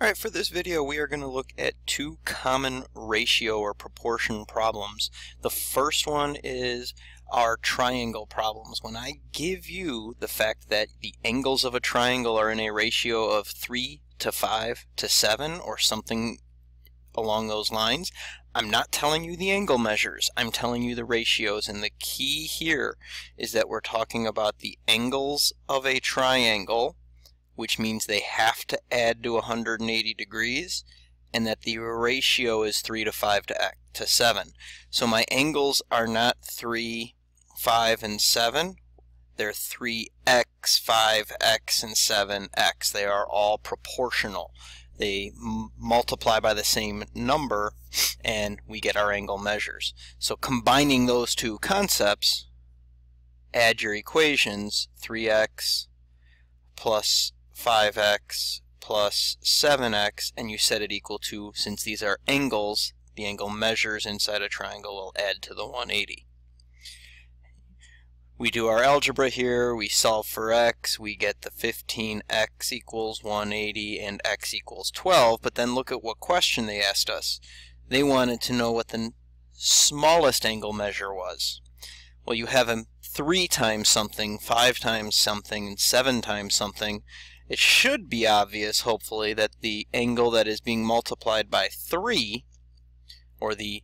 Alright, for this video we are going to look at two common ratio or proportion problems. The first one is our triangle problems. When I give you the fact that the angles of a triangle are in a ratio of 3 to 5 to 7 or something along those lines, I'm not telling you the angle measures, I'm telling you the ratios, and the key here is that we're talking about the angles of a triangle, which means they have to add to 180 degrees, and that the ratio is 3 to 5 to 7. So my angles are not 3, 5, and 7. They're 3x, 5x, and 7x. They are all proportional. They multiply by the same number, and we get our angle measures. So combining those two concepts, add your equations, 3x plus 5x plus 7x, and you set it equal to, since these are angles, the angle measures inside a triangle will add to the 180. We do our algebra here, we solve for x, we get the 15x equals 180 and x equals 12, but then look at what question they asked us. They wanted to know what the smallest angle measure was. Well, you have a 3 times something, 5 times something, and 7 times something. It should be obvious, hopefully, that the angle that is being multiplied by 3, or the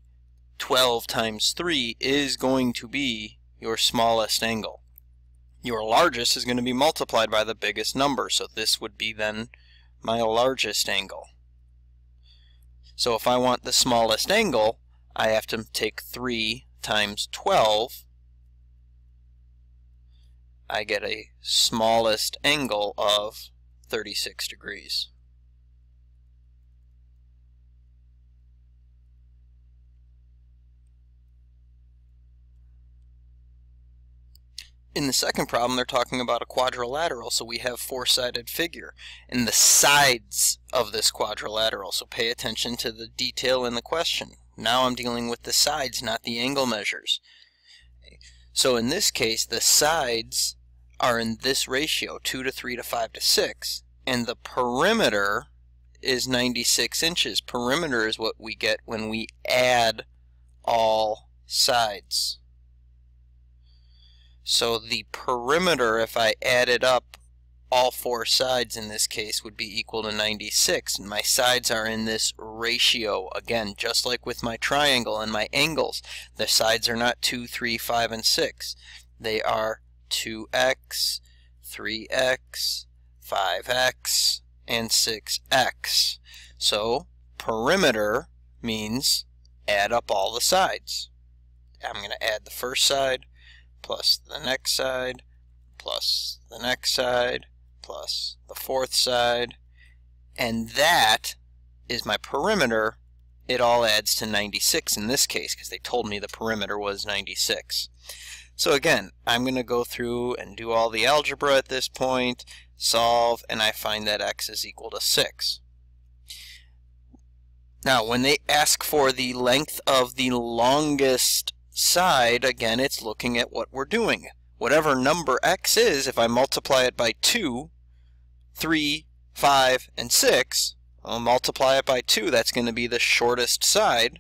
12 times 3, is going to be your smallest angle. Your largest is going to be multiplied by the biggest number, so this would be then my largest angle. So if I want the smallest angle, I have to take 3 times 12. I get a smallest angle of 36 degrees. In the second problem, they're talking about a quadrilateral, so we have four-sided figure and the sides of this quadrilateral. So pay attention to the detail in the question. Now I'm dealing with the sides, not the angle measures. So in this case, the sides are in this ratio, 2 to 3 to 5 to 6, and the perimeter is 96 inches. Perimeter is what we get when we add all sides. So the perimeter, if I added up all four sides in this case, would be equal to 96. And my sides are in this ratio. Again, just like with my triangle and my angles, the sides are not 2, 3, 5, and 6. They are 2x, 3x, 5x, and 6x. So perimeter means add up all the sides. I'm going to add the first side, plus the next side, plus the next side, plus the fourth side, and that is my perimeter. It all adds to 96 in this case because they told me the perimeter was 96. So again, I'm going to go through and do all the algebra at this point, solve, and I find that x is equal to 6. Now when they ask for the length of the longest side, again, it's looking at what we're doing. Whatever number x is, if I multiply it by 2, 3, 5, and 6, I'll multiply it by 2. That's going to be the shortest side.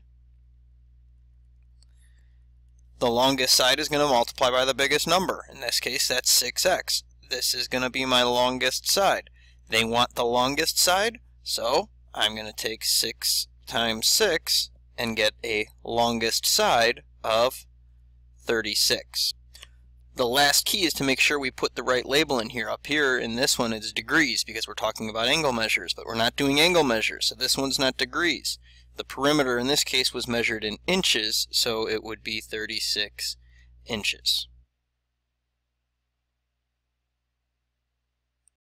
The longest side is going to multiply by the biggest number. In this case, that's 6x. This is going to be my longest side. They want the longest side, so I'm going to take 6 times 6 and get a longest side of 36. The last key is to make sure we put the right label in here. Up here in this one it's degrees because we're talking about angle measures, but we're not doing angle measures, so this one's not degrees. The perimeter in this case was measured in inches, so it would be 36 inches.